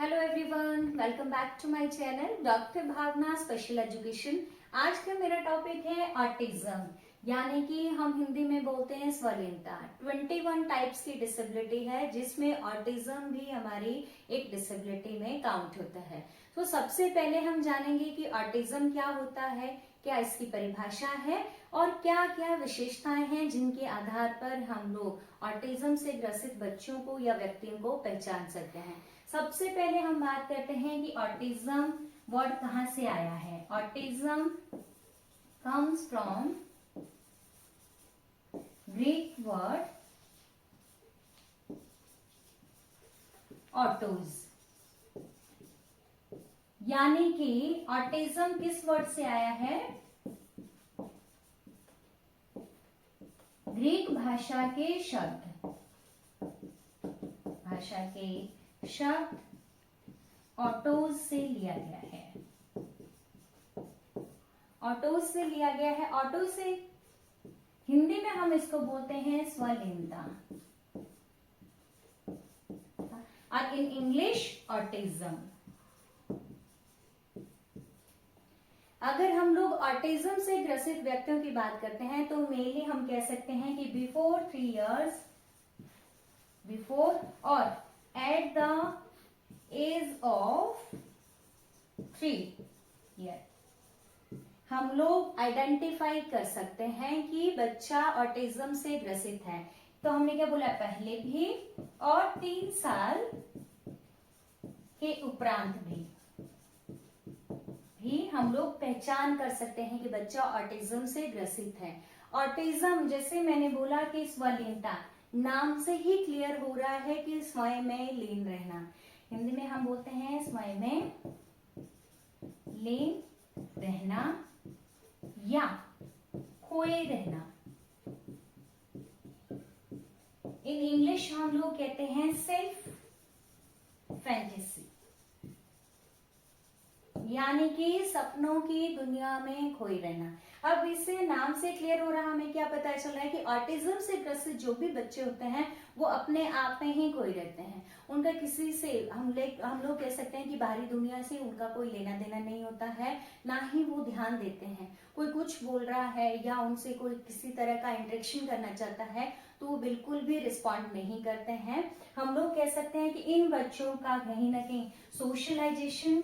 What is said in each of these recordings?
Hello everyone, welcome back to my channel doctor Bhavna special education. आज का मेरा topic है ऑटिज्म, यानी कि हम हिंदी में बोलते हैं स्वलीनता। 21 टाइप्स की डिसेबिलिटी है, जिसमें ऑटिज्म भी हमारी एक डिसेबिलिटी में काउंट होता है। तो सबसे पहले हम जानेंगे कि ऑटिज्म क्या होता है, क्या इसकी परिभाषा है और क्या क्या विशेषताएं हैं जिनके आधार पर हम लोग ऑटिज्म से ग्रसित बच्चों को या व्यक्तियों को पहचान सकते हैं। सबसे पहले हम बात करते हैं कि ऑटिज्म वर्ड कहाँ से आया है। Autism comes from Greek word autos, यानी कि ऑटिज्म किस वर्ड से आया है? ग्रीक भाषा के शब्द ऑटोज से लिया गया है। ऑटोज से लिया गया है। ऑटो से हिंदी में हम इसको बोलते हैं स्वलीनता, और इन इंग्लिश ऑटिज्म। अगर हम लोग ऑटिज्म से ग्रसित व्यक्तियों की बात करते हैं तो मेनली हम कह सकते हैं कि बिफोर 3 years, बिफोर और at the age of 3 years हम लोग आइडेंटिफाई कर सकते हैं कि बच्चा ऑटिज्म से ग्रसित है। तो हमने क्या बोला, पहले भी और 3 साल के उपरांत भी हम लोग पहचान कर सकते हैं कि बच्चा ऑटिज्म से ग्रसित है। ऑटिज्म, जैसे मैंने बोला कि स्वलीनता, नाम से ही क्लियर हो रहा है कि स्वयं में लीन रहना। हिंदी में हम बोलते हैं स्वयं में लीन रहना या खोए रहना। इन इंग्लिश हम लोग कहते हैं सेल्फ फैंटेसी, यानी कि सपनों की दुनिया में खोए रहना। अब इससे नाम से क्लियर हो रहा, हमें क्या पता चल रहा है कि ऑटिज्म से ग्रसित जो भी बच्चे होते हैं वो अपने आप में ही खोए रहते हैं। उनका किसी से हम लोग कह सकते हैं कि बाहरी दुनिया से उनका कोई लेना देना नहीं होता है, ना ही वो ध्यान देते हैं। कोई कुछ बोल रहा है या उनसे कोई किसी तरह का इंटरेक्शन करना चाहता है तो वो बिल्कुल भी रिस्पॉन्ड नहीं करते हैं। हम लोग कह सकते हैं कि इन बच्चों का कहीं ना कहीं सोशलाइजेशन,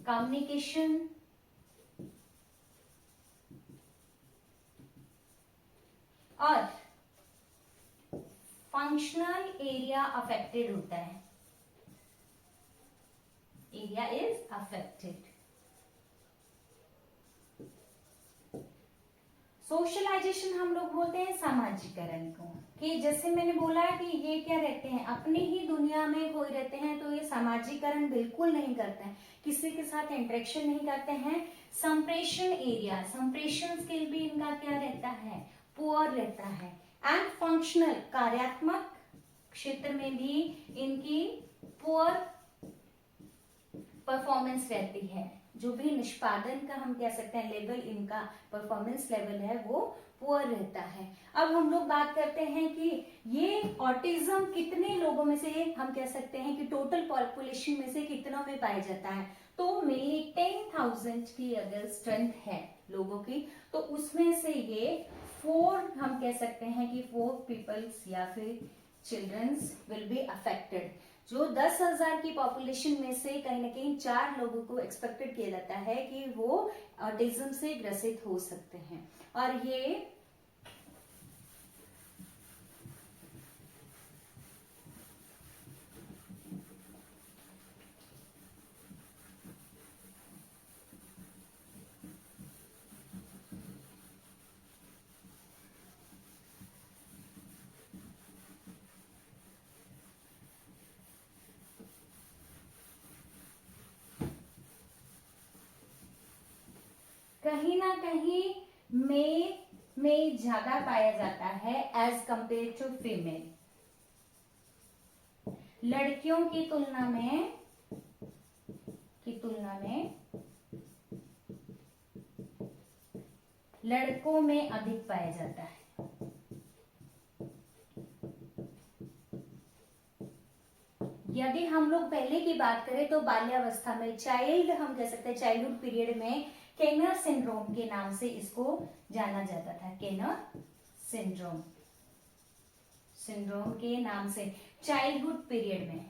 कम्युनिकेशन और फंक्शनल एरिया अफेक्टेड होता है। Area is affected. सोशलाइजेशन हम लोग बोलते हैं सामाजिकरण को, कि जैसे मैंने बोला कि ये क्या रहते हैं, अपनी ही दुनिया में खोए रहते हैं। तो ये सामाजिकरण बिल्कुल नहीं करते हैं, किसी के साथ इंटरेक्शन नहीं करते हैं। संप्रेषण एरिया, संप्रेषण स्किल भी इनका क्या रहता है, पुअर रहता है। एंड फंक्शनल, कार्यात्मक क्षेत्र में भी इनकी पुअर परफॉर्मेंस रहती है। जो भी निष्पादन का हम कह सकते हैं लेवल, इनका परफॉर्मेंस लेवल है वो पुअर रहता है। अब हम लोग बात करते हैं कि ये ऑटिज्म कितने लोगों में से, हम कह सकते हैं कि टोटल पॉपुलेशन में से कितनों में पाया जाता है। तो मेनली 10,000 की अगर स्ट्रेंथ है लोगों की, तो उसमें से ये 4, हम कह सकते हैं कि 4 पीपल्स या फिर चिल्ड्रंस विल बी अफेक्टेड। जो 10,000 की पॉपुलेशन में से कहीं ना कहीं 4 लोगों को एक्सपेक्टेड किया जाता है कि वो ऑटिज्म से ग्रसित हो सकते हैं। और ये कहीं ना कहीं मेल में ज्यादा पाया जाता है एज कंपेयर टू फीमेल। लड़कियों की तुलना में लड़कों में अधिक पाया जाता है। यदि हम लोग पहले की बात करें तो बाल्यावस्था में चाइल्ड हम कह सकते हैं, चाइल्डहुड पीरियड में केनर सिंड्रोम के नाम से इसको जाना जाता था। केनर सिंड्रोम, सिंड्रोम के नाम से चाइल्डहुड पीरियड में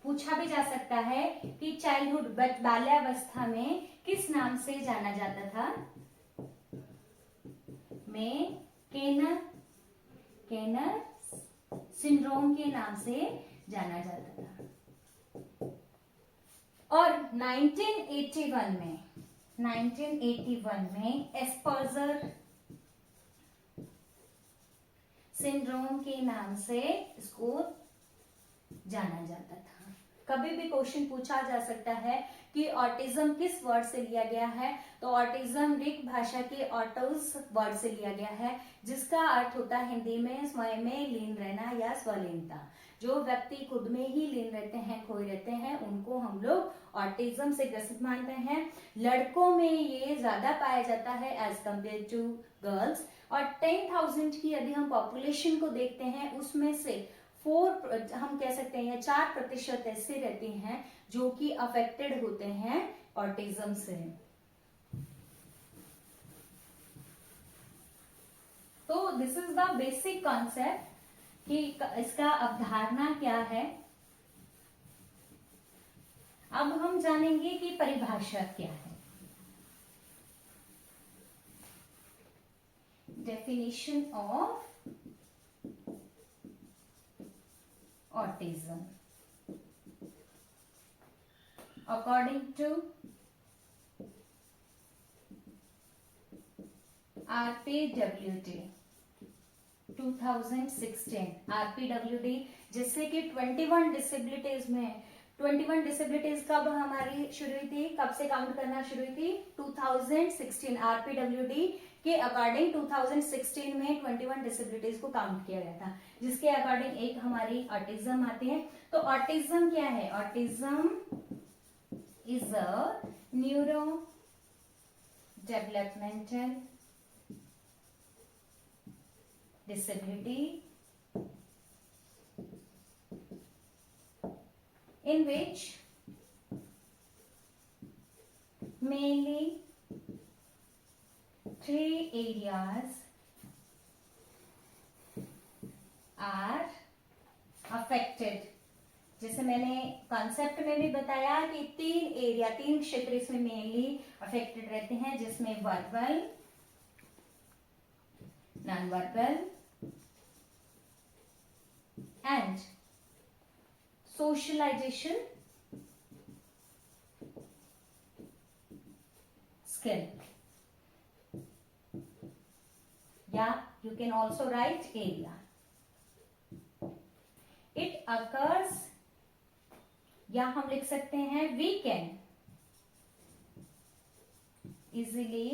पूछा भी जा सकता है कि चाइल्डहुड बाल्यावस्था में किस नाम से जाना जाता था। में केनर सिंड्रोम के नाम से जाना जाता था। और 1981 में एस्पर्जर सिंड्रोम के नाम से इसको जाना जाता था। कभी भी क्वेश्चन पूछा जा सकता है कि ऑटिज्म किस वर्ड से लिया गया है, तो ऑटिज्म ग्रीक भाषा के ऑटोस वर्ड से लिया गया है, जिसका अर्थ होता है हिंदी में स्वयं में लीन रहना या स्वलीनता। जो व्यक्ति खुद में ही लीन रहते हैं, खोए रहते हैं, उनको हम लोग ऑटिज्म से ग्रसित मानते हैं। लड़कों में ये ज्यादा पाया जाता है एज कम्पेयर टू गर्ल्स। और 10,000 की यदि हम पॉपुलेशन को देखते हैं, उसमें से 4 हम कह सकते हैं, 4% ऐसे रहते हैं जो कि अफेक्टेड होते हैं ऑटिज्म से। तो this is the basic concept कि इसका अवधारणा क्या है। अब हम जानेंगे कि परिभाषा क्या है। Definition of autism according to RPWD 2016। RPWD जिससे कि 21 डिसेबिलिटीज में 21 डिसेबिलिटीज कब हमारी शुरू हुई थी, कब से काउंट करना शुरू हुई थी, 2016। RPWD के अकॉर्डिंग 2016 में 21 डिसेबिलिटीज को काउंट किया गया था, जिसके अकॉर्डिंग एक हमारी ऑटिज्म आती है। तो ऑटिज्म क्या है? Autism is a neuro developmental disability in which mainly 3 areas are affected। जैसे मैंने कॉन्सेप्ट में भी बताया कि 3 क्षेत्र इसमें मेनली अफेक्टेड रहते हैं, जिसमें verbal, non verbal and socialization skill, या you can also write area. It occurs, या हम लिख सकते हैं we can easily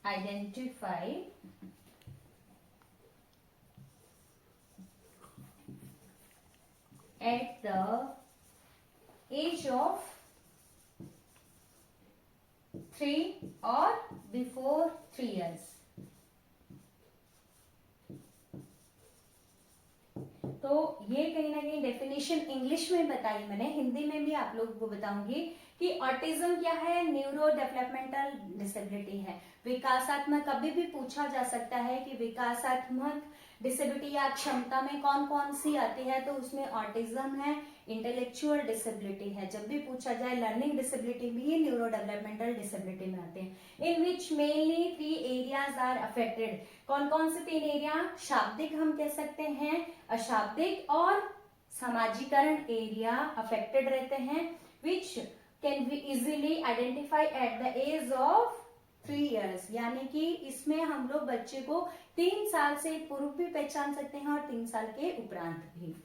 identify at the age of 3 or before 3 years। तो ये कहीं ना कहीं डेफिनेशन इंग्लिश में बताई मैंने, हिंदी में भी आप लोगों को बताऊंगी कि ऑटिज्म क्या है। न्यूरो डेवलपमेंटल डिसेबिलिटी है, विकासात्मक। कभी भी पूछा जा सकता है कि विकासात्मक डिसेबिलिटी या क्षमता में कौन कौन सी आती है, तो उसमें ऑटिज्म है, इंटेलेक्चुअल डिसेबिलिटी है। जब भी पूछा जाए लर्निंग डिसेबिलिटी भी न्यूरो डेवलपमेंटल डिसेबिलिटी में आते हैं। In which mainly 3 areas are affected. कौन कौन से 3 एरिया? शाब्दिक हम कह सकते हैं, अशाब्दिक और समाजीकरण एरिया अफेक्टेड रहते हैं, which can be easily identify at the age of 3 years। यानी कि इसमें हम लोग बच्चे को 3 साल से पूर्व भी पहचान सकते हैं और 3 साल के उपरांत भी।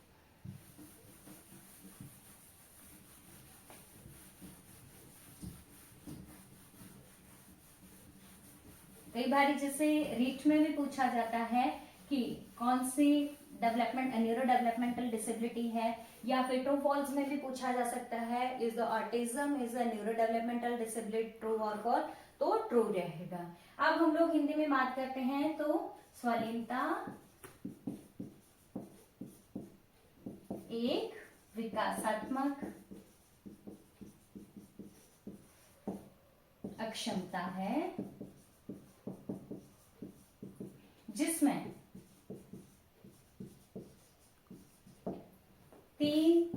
कई बार जैसे रीट में भी पूछा जाता है कि कौन सी डेवलपमेंट न्यूरो डेवलपमेंटल डिसेबिलिटी है, या फिर ट्रू फॉल्स में भी पूछा जा सकता है, is the autism is a neuro developmental disability, true और फॉल्स। तो ट्रू रहेगा। अब हम लोग हिंदी में बात करते हैं तो स्वलीनता एक विकासात्मक अक्षमता है जिसमें 3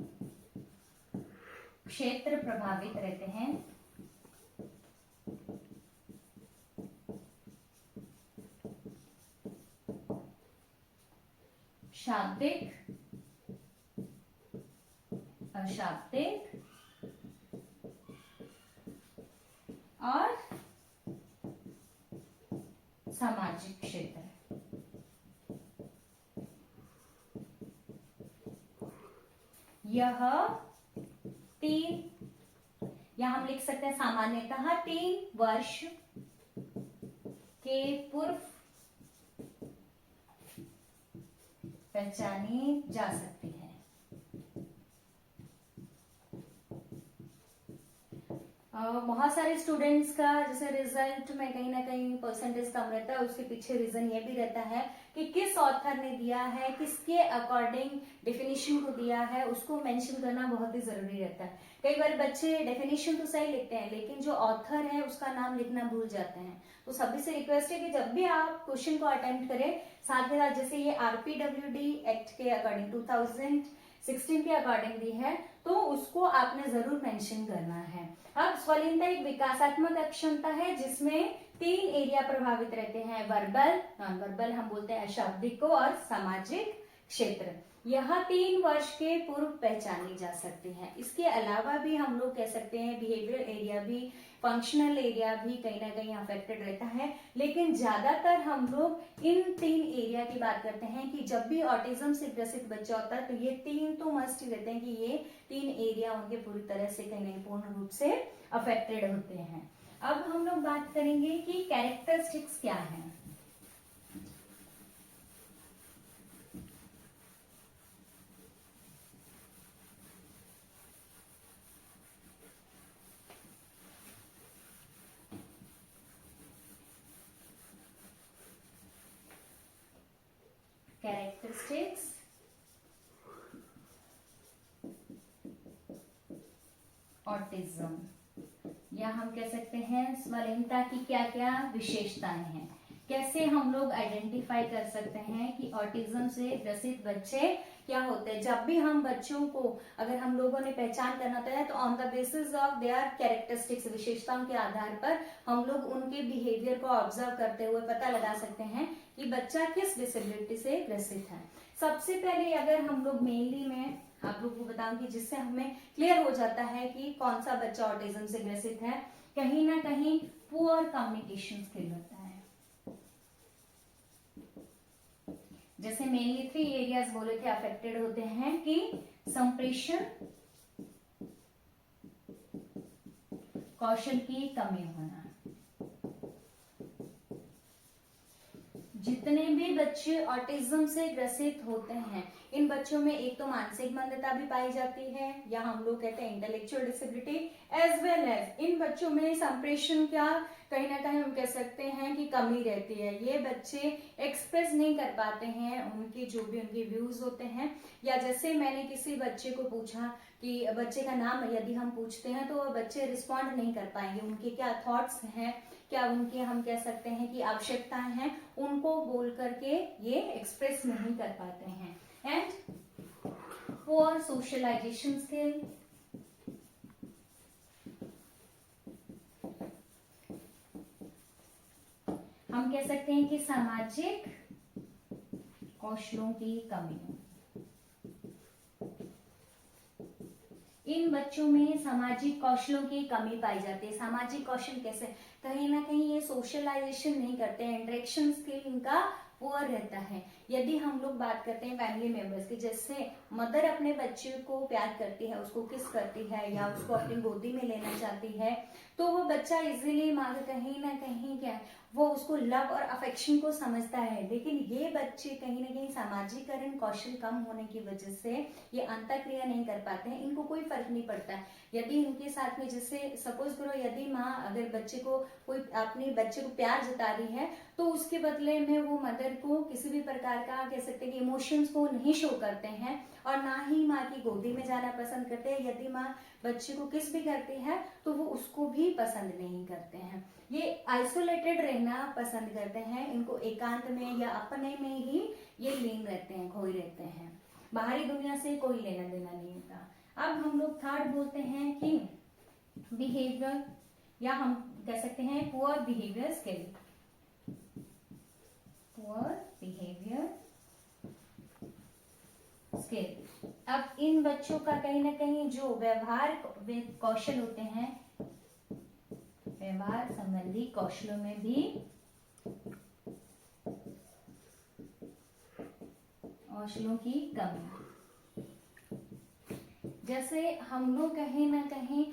क्षेत्र प्रभावित रहते हैं। शाब्दिक, अशाब्दिक और सामाजिक क्षेत्र। यह 3, या हम लिख सकते हैं सामान्यतः 3 वर्ष के पूर्व पहचानी जा सकती है। बहुत सारे स्टूडेंट्स का जैसे रिजल्ट में कहीं ना कहीं परसेंटेज कम रहता है, उसके पीछे रीजन ये भी रहता है कि किस ऑथर ने दिया है, किसके अकॉर्डिंग डेफिनेशन को दिया है, उसको मेंशन करना बहुत ही जरूरी रहता है। कई बार बच्चे डेफिनेशन तो सही लिखते हैं लेकिन जो ऑथर है उसका नाम लिखना भूल जाते हैं। तो सभी से रिक्वेस्ट है कि जब भी आप क्वेश्चन को अटेम्प्ट करें, साथ ही साथ जैसे ये RPWD एक्ट के अकॉर्डिंग 2016 के अकॉर्डिंग दी है तो उसको आपने जरूर मेंशन करना है। अब स्वलीनता एक विकासात्मक अक्षमता है जिसमें 3 एरिया प्रभावित रहते हैं, वर्बल, नॉन वर्बल हम बोलते हैं अशाब्दिक को, और सामाजिक क्षेत्र। यह 3 वर्ष के पूर्व पहचानी जा सकती है। इसके अलावा भी हम लोग कह सकते हैं बिहेवियरल एरिया भी, फंक्शनल एरिया भी कहीं ना कहीं अफेक्टेड रहता है, लेकिन ज्यादातर हम लोग इन 3 एरिया की बात करते हैं कि जब भी ऑटिज्म से ग्रसित बच्चा होता है तो ये 3 तो मस्ट ही रहते हैं कि ये 3 एरिया उनके पूरी तरह से कहीं ना पूर्ण रूप से अफेक्टेड होते हैं। अब हम लोग बात करेंगे कि कैरेक्टरिस्टिक्स क्या है। कैरेक्टरिस्टिक्स ऑटिज्म, या हम कह सकते हैं स्वलीनता की क्या क्या विशेषताएं हैं, कैसे हम लोग आइडेंटिफाई कर सकते हैं कि ऑटिज्म से ग्रसित बच्चे क्या होते हैं। जब भी हम बच्चों को अगर हम लोगों ने पहचान करना होता है तो on the basis of their characteristics, विशेषताओं के आधार पर हम लोग उनके बिहेवियर को ऑब्जर्व करते हुए पता लगा सकते हैं कि बच्चा किस डिसेबिलिटी से ग्रसित है। सबसे पहले अगर हम लोग मेनली में आप लोग को बताऊं कि जिससे हमें क्लियर हो जाता है कि कौन सा बच्चा ऑटिज्म से ग्रसित है, कहीं ना कहीं पुअर कम्युनिकेशन स्किल होता है। जैसे मेनली 3 एरियाज बोले थे अफेक्टेड होते हैं कि संप्रेषण कौशल की कमी होना। जितने भी बच्चे ऑटिज्म से ग्रसित होते हैं इन बच्चों में एक तो मानसिक मंदता भी पाई जाती है, या हम लोग कहते हैं intellectual disability, as well as इन बच्चों में संप्रेषण क्या कहीं ना कहीं हम कह सकते हैं कि कमी रहती है। ये बच्चे एक्सप्रेस नहीं कर पाते हैं उनके जो भी उनके व्यूज होते हैं, या जैसे मैंने किसी बच्चे को पूछा कि बच्चे का नाम यदि हम पूछते हैं तो बच्चे रिस्पॉन्ड नहीं कर पाएंगे, उनके क्या थॉट्स हैं, क्या उनके हम कह सकते हैं कि आवश्यकताएं हैं, उनको बोल करके ये एक्सप्रेस नहीं कर पाते हैं। एंड पुअर सोशलाइजेशन स्किल, हम कह सकते हैं कि सामाजिक कौशलों की कमी। इन बच्चों में सामाजिक कौशलों की कमी पाई जाती है। सामाजिक कौशल कैसे, कहीं ना कहीं ये सोशलाइजेशन नहीं करते हैं, इंटरेक्शन स्किल इनका पुअर रहता है। यदि हम लोग बात करते हैं फैमिली मेंबर्स की, जैसे मदर अपने बच्चे को प्यार करती है, उसको किस करती है या उसको अपनी गोदी में लेना चाहती है, तो वो बच्चा इजीली कहीं ना कहीं क्या वो उसको लव और अफेक्शन को समझता है। लेकिन ये बच्चे कहीं ना कहीं सामाजिकरण कौशल कम होने की वजह से ये अंतःक्रिया नहीं कर पाते हैं, इनको कोई फर्क नहीं पड़ता। यदि इनके साथ में जैसे सपोज करो यदि माँ अगर बच्चे को कोई अपने बच्चे को प्यार जता रही है तो उसके बदले में वो मदर को किसी भी प्रकार का कह सकते हैं कि इमोशंस को नहीं शो करते हैं और ना ही माँ की गोदी में जाना पसंद करते हैं। यदि माँ बच्चे को किस भी करती है तो वो उसको भी पसंद नहीं करते हैं। ये आइसोलेटेड रहना पसंद करते हैं, इनको एकांत में या अपने में ही ये लीन रहते हैं, खोए रहते हैं, बाहरी दुनिया से कोई लेना देना नहीं होता। अब हम लोग थर्ड बोलते हैं कि बिहेवियर, या हम कह सकते हैं poor behaviour skill. Poor behaviour skill. अब इन बच्चों का कहीं ना कहीं जो व्यवहार कौशल होते हैं, व्यवहार संबंधी कौशलों में भी कौशलों की कमी। जैसे हम लोग कहीं ना कहीं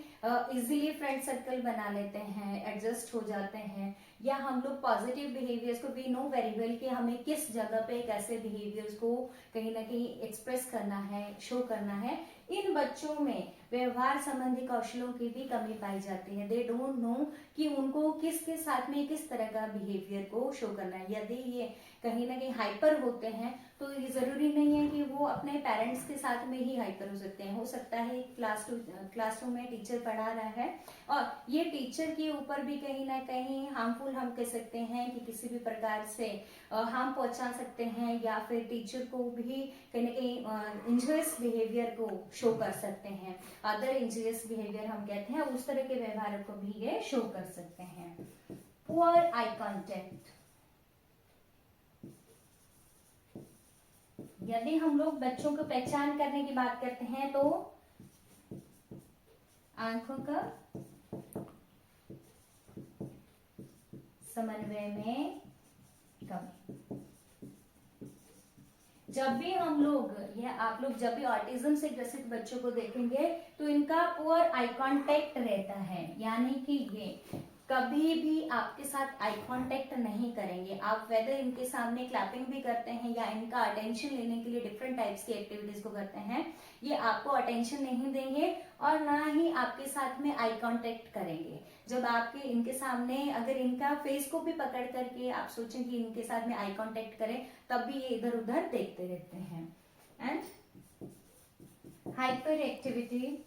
इजीली फ्रेंड सर्कल बना लेते हैं, एडजस्ट हो जाते हैं, या हम लोग पॉजिटिव बिहेवियर्स को वी नो वेरी वेल कि हमें किस जगह पे कैसे बिहेवियर्स को कहीं ना कहीं एक्सप्रेस करना है, शो करना है। इन बच्चों में व्यवहार संबंधी कौशलों की भी कमी पाई जाती है। दे डोंट नो कि उनको किसके साथ में किस तरह का बिहेवियर को शो करना है। यदि ये कहीं ना कहीं हाइपर होते हैं तो ये जरूरी नहीं है कि वो अपने पेरेंट्स के साथ में ही हाइपर हो सकते हैं। हो सकता है क्लासरूम में टीचर पढ़ा रहा है और ये टीचर के ऊपर भी कहीं ना कहीं हार्मफुल हम कह सकते हैं कि किसी भी प्रकार से हार्म पहुंचा सकते हैं, या फिर टीचर को भी कहीं ना कहीं इंजurious बिहेवियर को शो कर सकते हैं। अदर इंजurious बिहेवियर हम कहते हैं, उस तरह के व्यवहार को भी ये शो कर सकते हैं। Poor eye contact. यदि हम लोग बच्चों को पहचान करने की बात करते हैं तो आंखों का समन्वय में कमी। जब भी हम लोग या आप लोग जब भी ऑटिज्म से ग्रसित बच्चों को देखेंगे तो इनका पुअर आई कांटेक्ट रहता है, यानी कि ये कभी भी आपके साथ आई कांटेक्ट नहीं करेंगे। आप वेदर इनके सामने क्लैपिंग भी करते हैं या इनका अटेंशन लेने के लिए डिफरेंट टाइप्स की एक्टिविटीज को करते हैं, ये आपको अटेंशन नहीं देंगे और ना ही आपके साथ में आई कांटेक्ट करेंगे। जब आपके इनके सामने अगर इनका फेस को भी पकड़ करके आप सोचें कि इनके साथ में आई कांटेक्ट करें तब भी ये इधर उधर देखते रहते हैं। एंड हाइपर एक्टिविटी,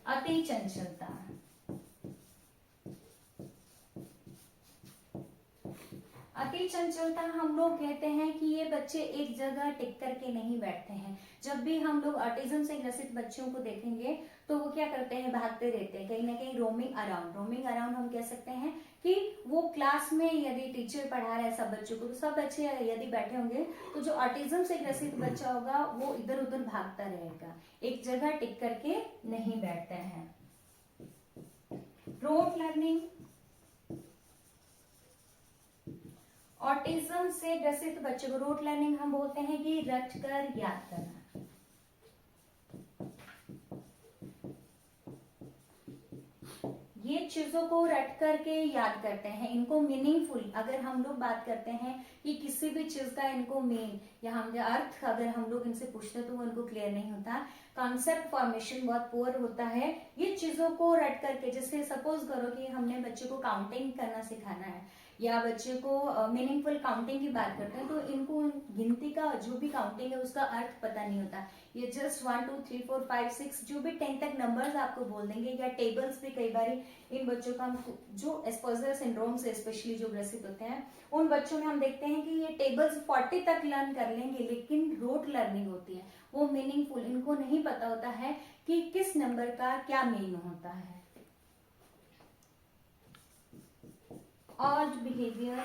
अति चंचलता। अति चंचलता हम लोग कहते हैं कि ये बच्चे एक जगह टिक करके नहीं बैठते हैं। जब भी हम लोग ऑटिज्म से ग्रसित बच्चों को देखेंगे तो वो क्या करते हैं, भागते रहते हैं, कहीं ना कहीं रोमिंग अराउंड। रोमिंग अराउंड हम कह सकते हैं कि वो क्लास में यदि टीचर पढ़ा रहा है सब बच्चों को तो सब बच्चे यदि बैठे होंगे तो जो ऑटिज्म से ग्रसित बच्चा होगा वो इधर उधर भागता रहेगा, एक जगह टिक करके नहीं बैठता है। रोट लर्निंग, ऑटिज्म से ग्रसित बच्चों को रोट लर्निंग हम बोलते हैं कि रट कर याद करना। ये चीजों को रट करके याद करते हैं, इनको मीनिंगफुल अगर हम लोग बात करते हैं कि किसी भी चीज का इनको मीन या हम अर्थ अगर हम लोग इनसे पूछते तो वो इनको क्लियर नहीं होता। कॉन्सेप्ट फॉर्मेशन बहुत पुअर होता है। ये चीजों को रट करके, जैसे सपोज करो कि हमने बच्चे को काउंटिंग करना सिखाना है या बच्चे को मीनिंगफुल काउंटिंग की बात करते हैं तो इनको गिनती का जो भी काउंटिंग है उसका अर्थ पता नहीं होता। ये जस्ट 1 2 3 4 5 6 जो भी 10 तक नंबर्स आपको बोल देंगे, या टेबल्स भी कई बार इन बच्चों का जो एस्पर्जर सिंड्रोम से स्पेशली जो ग्रसित होते हैं उन बच्चों में हम देखते हैं कि ये टेबल्स 40 तक लर्न कर लेंगे, लेकिन रोट लर्निंग होती है वो मीनिंगफुल, इनको नहीं पता होता है कि किस नंबर का क्या मीन होता है। ऑड बिहेवियर,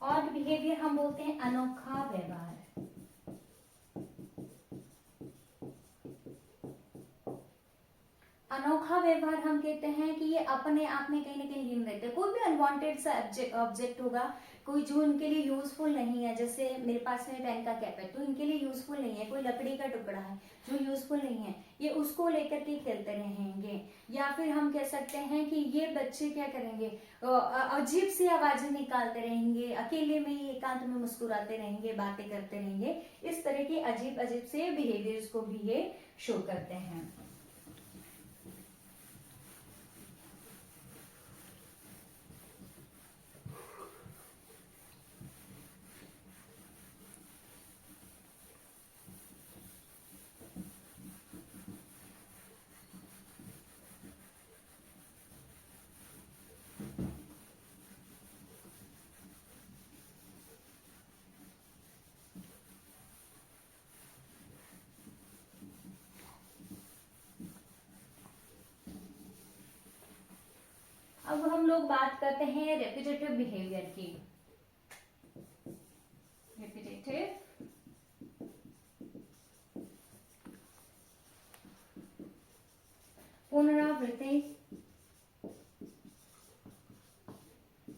ऑड बिहेवियर हम बोलते हैं अनोखा व्यवहार। अनोखा व्यवहार हम कहते हैं कि ये अपने आप में कहीं ना कहीं लीन रहते हैं। कोई भी अनवांटेड सा ऑब्जेक्ट होगा कोई जो इनके लिए यूजफुल नहीं है, जैसे मेरे पास में पेन का कैप है तो इनके लिए यूजफुल नहीं है, कोई लकड़ी का टुकड़ा है जो यूजफुल नहीं है, ये उसको लेकर के खेलते रहेंगे। या फिर हम कह सकते हैं कि ये बच्चे क्या करेंगे, अजीब सी आवाजें निकालते रहेंगे, अकेले में ही एकांत में मुस्कुराते रहेंगे, बातें करते रहेंगे, इस तरह के अजीब अजीब से बिहेवियर्स को भी ये शो करते हैं। अब हम लोग बात करते हैं रेपिटेटिव बिहेवियर की। रेपिटेटिव पुनरावृत्ति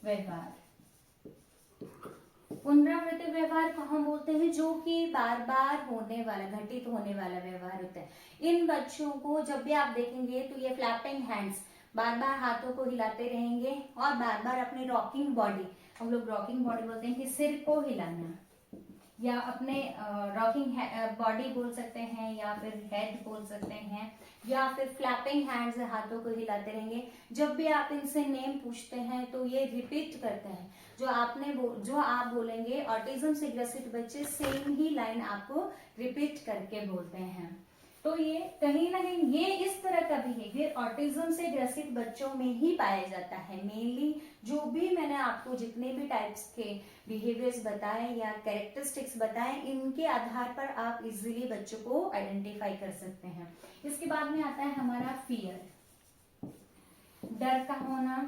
व्यवहार। पुनरावृत्ति व्यवहार को हम बोलते हैं जो कि बार बार होने वाला, घटित होने वाला व्यवहार होता है। इन बच्चों को जब भी आप देखेंगे तो ये फ्लैपिंग हैंड्स, बार बार हाथों को हिलाते रहेंगे और बार बार अपने रॉकिंग बॉडी, हम लोग रॉकिंग बॉडी बोलते हैं कि सिर को हिलाना, या अपने रॉकिंग बॉडी बोल सकते हैं, या फिर हेड बोल सकते हैं, या फिर फ्लैपिंग हैंड्स, हाथों को हिलाते रहेंगे। जब भी आप इनसे नेम पूछते हैं तो ये रिपीट करते हैं, जो आप बोलेंगे ऑटिज्म से ग्रसित बच्चे सेम ही लाइन आपको रिपीट करके बोलते हैं। तो ये कहीं ना कहीं ये इस तरह का बिहेवियर ऑटिज्म से ग्रसित बच्चों में ही पाया जाता है। मेनली जो भी मैंने आपको जितने भी टाइप्स के बिहेवियर्स बताए या कैरेक्टरिस्टिक्स बताए, इनके आधार पर आप इजीली बच्चों को आइडेंटिफाई कर सकते हैं। इसके बाद में आता है हमारा फियर, डर का होना।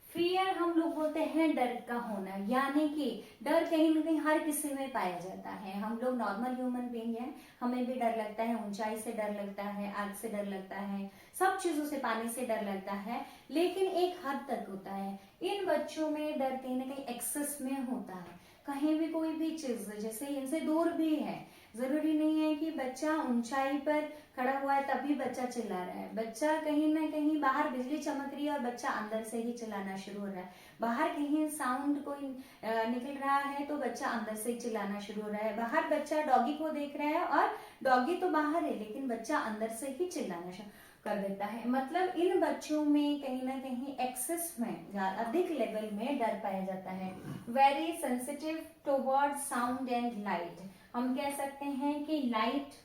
फियर हम लोग बोलते हैं डर का होना, यानी कि डर कहीं ना कहीं हर किसी में पाया जाता है। हम लोग नॉर्मल ह्यूमन बीइंग हैं, हमें भी डर लगता है, ऊंचाई से डर लगता है, आग से डर लगता है, सब चीजों से, पानी से डर लगता है, लेकिन एक हद तक होता है। इन बच्चों में डर कहीं ना कहीं एक्सेस में होता है। कहीं भी कोई भी चीज जैसे इनसे दूर भी है, जरूरी नहीं है कि बच्चा ऊंचाई पर खड़ा हुआ है तभी बच्चा चिल्ला रहा है। बच्चा कहीं ना कहीं बाहर बिजली चमक रही है और बच्चा अंदर से ही चिल्लाना शुरू हो रहा है। बाहर कहीं साउंड कोई निकल रहा है तो बच्चा अंदर से ही चिल्लाना शुरू हो रहा है। बाहर बच्चा डॉगी को देख रहा है और डॉगी तो बाहर है लेकिन बच्चा अंदर से ही चिल्लाना शुरू कर देता है। मतलब इन बच्चों में कहीं ना कहीं एक्सेस में अधिक लेवल में डर पाया जाता है। Very sensitive toward sound and light, हम कह सकते हैं कि लाइट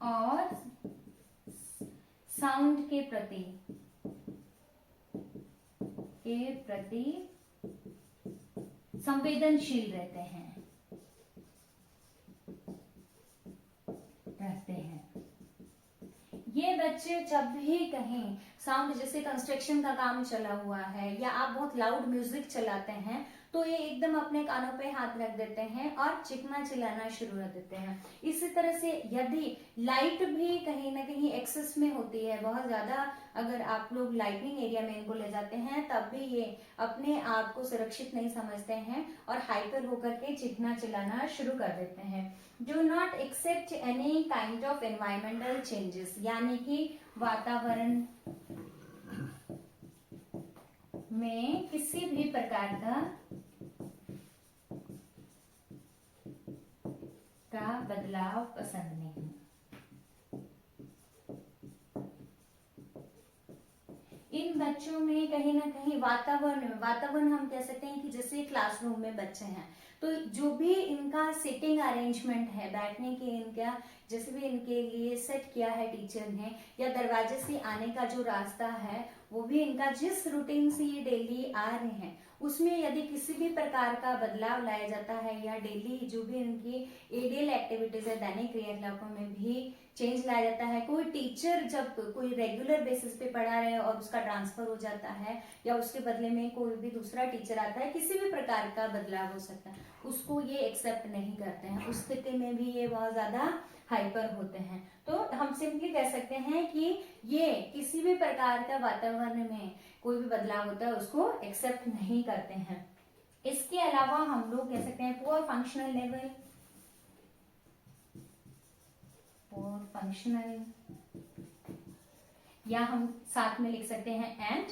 और साउंड के प्रति संवेदनशील रहते हैं। ये बच्चे जब भी कहीं साउंड, जैसे कंस्ट्रक्शन का काम चला हुआ है या आप बहुत लाउड म्यूजिक चलाते हैं तो ये एकदम अपने कानों पे हाथ रख देते हैं और चिकना चिल्लाना शुरू कर देते हैं। इसी तरह से यदि लाइट भी कहीं ना कहीं एक्सेस में होती है, बहुत ज्यादा अगर आप लोग लाइटनिंग एरिया में इनको ले जाते हैं तब भी ये अपने आप को सुरक्षित नहीं समझते हैं और हाइपर होकर के चिकना चिल्लाना शुरू कर देते हैं। Do not accept any kind of environmental changes, यानी कि वातावरण में किसी भी प्रकार का बदलाव पसंद नहीं। इन बच्चों में कहीं ना कहीं वातावरण हम कह सकते हैं कि जैसे क्लासरूम में बच्चे हैं तो जो भी इनका सिटिंग अरेंजमेंट है, बैठने के इनका जैसे भी इनके लिए सेट किया है टीचर ने, या दरवाजे से आने का जो रास्ता है वो भी इनका जिस रूटीन से ये डेली आ रहे हैं उसमें यदि किसी भी प्रकार का बदलाव लाया जाता है या डेली जो भी इनकी एडियल एक्टिविटीज है, दैनिक क्रियाकलापों में भी चेंज लाया जाता है, कोई टीचर जब कोई रेगुलर बेसिस पे पढ़ा रहे और उसका ट्रांसफर हो जाता है या उसके बदले में कोई भी दूसरा टीचर आता है, किसी भी प्रकार का बदलाव हो सकता है, उसको ये एक्सेप्ट नहीं करते हैं। उस स्थिति में भी ये बहुत ज्यादा हाइपर होते हैं। तो हम सिंपली कह सकते हैं कि ये किसी भी प्रकार का वातावरण में कोई भी बदलाव होता है उसको एक्सेप्ट नहीं करते हैं। इसके अलावा हम लोग कह सकते हैं poor functional level, poor functional, या हम साथ में लिख सकते हैं एंड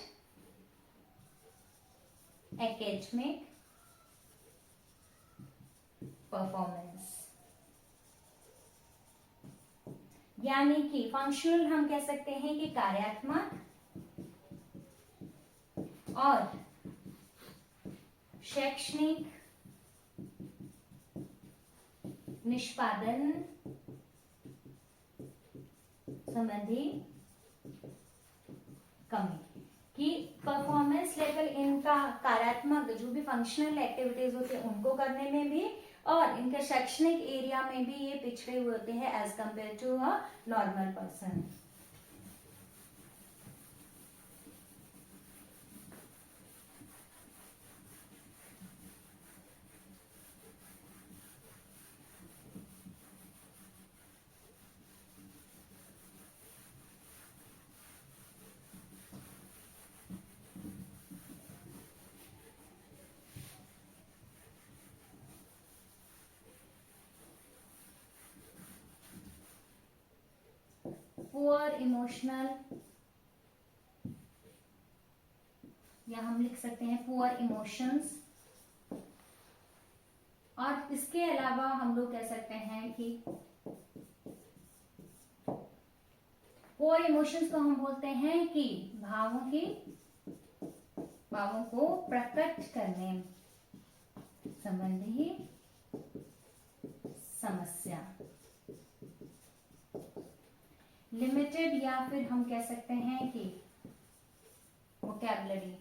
एकेडमिक परफॉर्मेंस। यानी कि फंक्शनल हम कह सकते हैं कि कार्यात्मक और शैक्षणिक निष्पादन संबंधी कमी, कि परफॉर्मेंस लेवल इनका कार्यात्मक जो भी फंक्शनल एक्टिविटीज होते हैं उनको करने में भी और इनके शैक्षणिक एरिया में भी ये पिछड़े हुए होते हैं as compare to a normal person. Poor emotional, या हम लिख सकते हैं पुअर इमोशंस। और इसके अलावा हम लोग कह सकते हैं कि पुअर इमोशंस को हम बोलते हैं कि भावों को प्रकट करने संबंधी समस्या, लिमिटेड, या फिर हम कह सकते हैं कि वोकैबुलरी,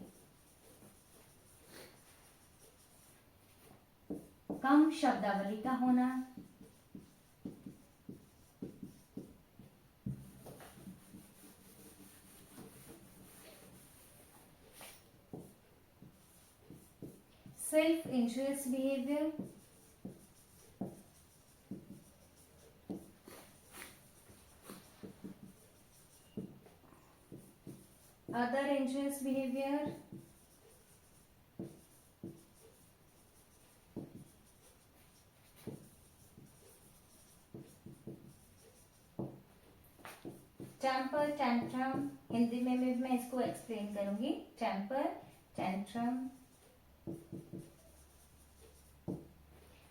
कम शब्दावली का होना, self injurious behaviour, other injurious behaviour, temper tantrum, Hindi में भी मैं इसको एक्सप्लेन करूंगी। टेम्पर टेंट्रम,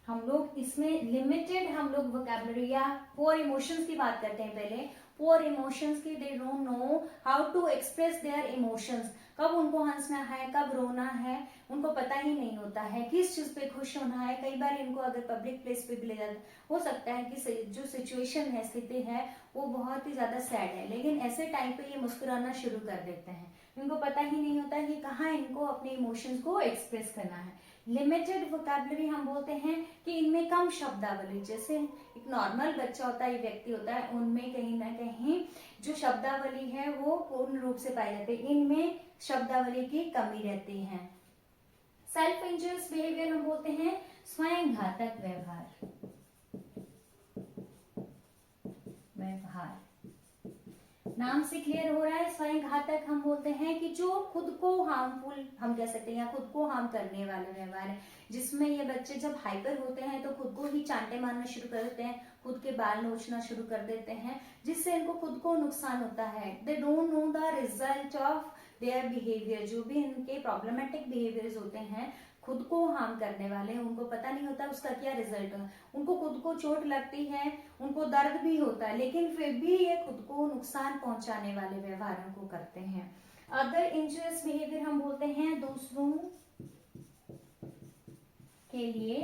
हम लोग इसमें लिमिटेड हम लोग वोकैबुलरी या पुअर इमोशंस की बात करते हैं। पहले पुअर इमोशंस की, they don't know how to express their emotions, कब उनको हंसना है कब रोना है उनको पता ही नहीं होता है, किस चीज पे खुश होना है। कई बार इनको अगर पब्लिक प्लेस पे भी ले जाते, हो सकता है कि जो सिचुएशन है, स्थिति है, वो बहुत ही ज्यादा सैड है, लेकिन ऐसे टाइम पे ये मुस्कुराना शुरू कर देते हैं। इनको पता ही नहीं होता कि कहाँ इनको अपने इमोशंस को एक्सप्रेस करना है। लिमिटेड वोकैबुलरी हम बोलते हैं कि इनमें कम शब्दावली, जैसे एक नॉर्मल बच्चा होता है, व्यक्ति होता है, उनमें कहीं ना कहीं जो शब्दावली है वो पूर्ण रूप से पाई जाती है, इनमें शब्दावली की कमी रहती है। सेल्फ इंजurious बिहेवियर हम बोलते हैं स्वयं घातक व्यवहार, नाम से क्लियर हो रहा है। स्वयं घातक हम बोलते हैं कि जो खुद को हार्मफुल हम कह सकते हैं या खुद को हार्म करने वाले व्यवहार है, जिसमें ये बच्चे जब हाइपर होते हैं तो खुद को ही चांटे मारना शुरू कर देते हैं, खुद के बाल नोचना शुरू कर देते हैं, जिससे इनको खुद को नुकसान होता है। दे don't know the result of their behaviour, जो भी इनके प्रॉब्लमेटिक बिहेवियर्स होते हैं खुद को हार्म करने वाले, उनको पता नहीं होता उसका क्या रिजल्ट है। उनको खुद को चोट लगती है, उनको दर्द भी होता है, लेकिन फिर भी ये खुद को नुकसान पहुंचाने वाले व्यवहारों को करते हैं। अदर इंजurious बिहेवियर हम बोलते हैं दूसरों के लिए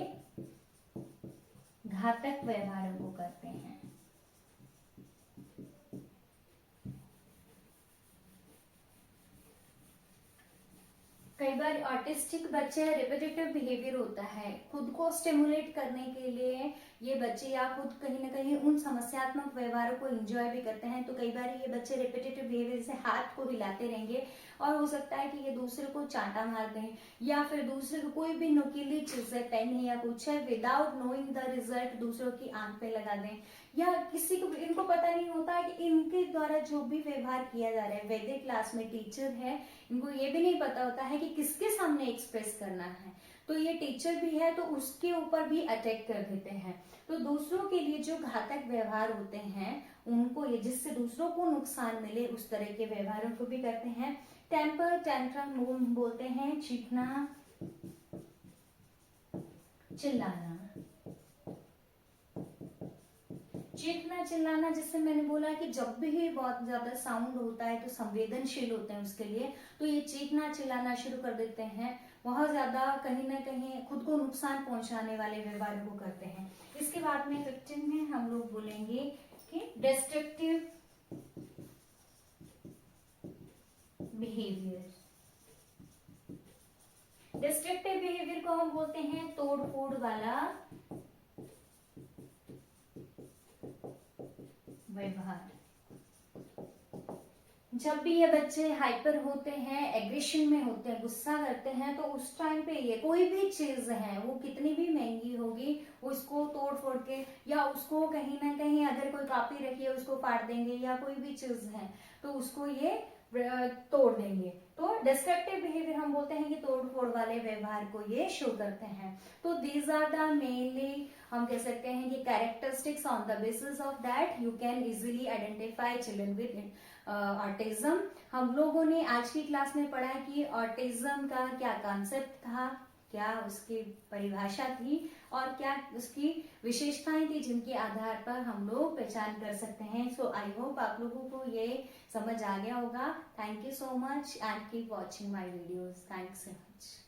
घातक व्यवहारों को करते हैं। कई बार ऑटिस्टिक बच्चे रिपीटेटिव बिहेवियर होता है, खुद को स्टिमुलेट करने के लिए ये बच्चे या खुद कहीं ना कहीं उन समस्यात्मक व्यवहारों को एंजॉय भी करते हैं। तो कई बार ये बच्चे रिपीटेटिव बिहेवियर से हाथ को हिलाते रहेंगे और हो सकता है कि ये दूसरे को चांटा मार दें या फिर दूसरे को कोई भी नुकीली चीज है, पेन है या कुछ है, विदाउट नोइंग द रिजल्ट दूसरों की आंख पे लगा दें, या किसी को इनको पता नहीं होता कि इनके द्वारा जो भी व्यवहार किया जा रहा है, वैदिक क्लास में टीचर है, इनको ये भी नहीं पता होता है कि किसके सामने एक्सप्रेस करना है, तो ये टीचर भी है तो उसके ऊपर भी अटैक कर देते हैं। तो दूसरों के लिए जो घातक व्यवहार होते हैं उनको, ये जिससे दूसरों को नुकसान मिले उस तरह के व्यवहारों को भी करते हैं। टेम्पर टैंट्रम बोलते हैं चीखना चिल्लाना। चीखना चिल्लाना, जिससे मैंने बोला कि जब भी बहुत ज्यादा साउंड होता है तो संवेदनशील होते हैं उसके लिए, तो ये चीखना चिल्लाना शुरू कर देते हैं, बहुत ज्यादा कहीं ना कहीं खुद को नुकसान पहुंचाने वाले व्यवहार को करते हैं। इसके बाद में 15 में हम लोग बोलेंगे कि डिस्ट्रक्टिव बिहेवियर। डिस्ट्रक्टिव बिहेवियर को हम बोलते हैं तोड़ फोड़ वाला व्यवहार। जब भी ये बच्चे हाइपर होते हैं, एग्रेशन में होते हैं, गुस्सा करते हैं, तो उस टाइम पे ये कोई भी चीज है वो कितनी भी महंगी होगी उसको तोड़ फोड़ के, या उसको कहीं ना कहीं अगर कोई कॉपी रखी है उसको फाड़ देंगे, या कोई भी चीज है तो उसको ये तोड़ देंगे। तो डिस्ट्रक्टिव बिहेवियर हम बोलते हैं कि तोड़ फोड़ वाले व्यवहार को ये शो करते हैं। तो दीज आर द मेनली हम कह सकते हैं कि characteristics on the basis of that you can easily identify children with autism. हम लोगों ने आज की क्लास में पढ़ा कि ऑटिज्म का क्या कॉन्सेप्ट था, क्या उसकी परिभाषा थी और क्या उसकी विशेषताएं थी जिनके आधार पर हम लोग पहचान कर सकते हैं। सो आई होप आप लोगों को ये समझ आ गया होगा। Thank you so much and keep watching my videos. Thanks so much.